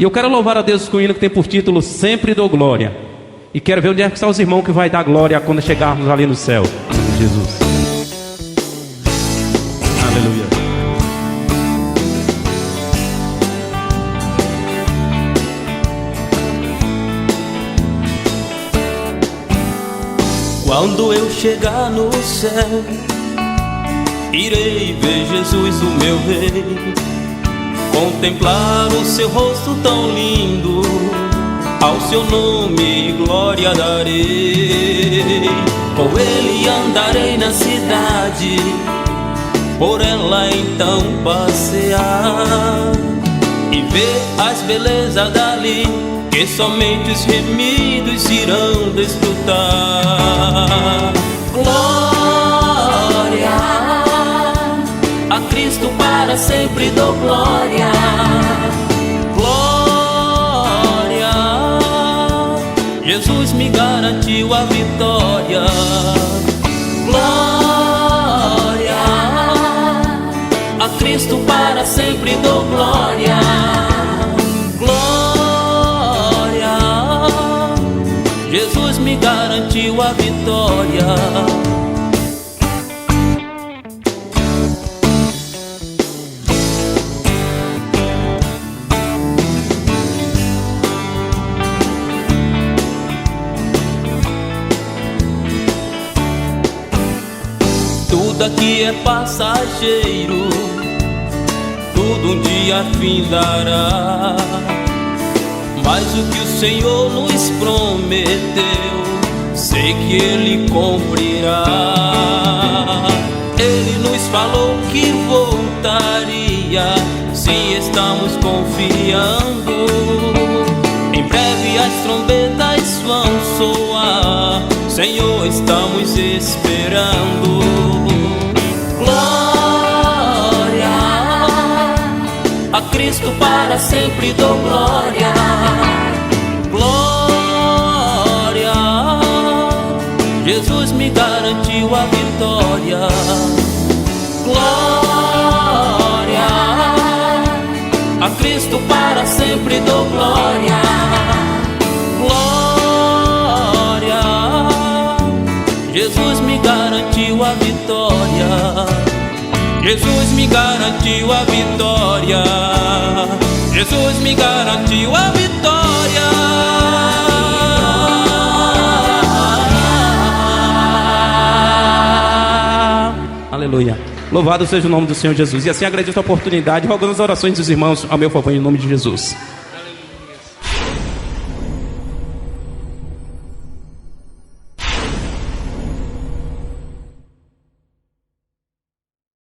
E eu quero louvar a Deus com o hino que tem por título Sempre Dou Glória. E quero ver onde é que estão os irmãos que vai dar glória quando chegarmos ali no céu. Jesus. Aleluia. Quando eu chegar no céu, irei ver Jesus, o meu rei, contemplar o seu rosto tão lindo, ao seu nome glória darei. Com ele andarei na cidade, por ela então passear, e ver as belezas dali, que somente os remidos irão desfrutar. Glória a Cristo, para sempre dou glória. Glória, Jesus me garantiu a vitória. Glória a Cristo, para sempre dou glória. Glória, Jesus me garantiu a vitória. Tudo aqui é passageiro, tudo um dia findará, mas o que o Senhor nos prometeu, sei que Ele cumprirá. Ele nos falou que voltaria, se estamos confiando. Em breve as trombetas vão soar, Senhor, estamos esperando. Glória a Cristo, para sempre dou glória. Glória, Jesus me garantiu a vitória. Glória a Cristo, para sempre dou glória. Glória, Jesus me garantiu a vitória. Jesus me garantiu a vitória. Jesus me garantiu a vitória. Aleluia. Louvado seja o nome do Senhor Jesus. E assim agradeço a oportunidade, rogando as orações dos irmãos ao meu favor, em nome de Jesus.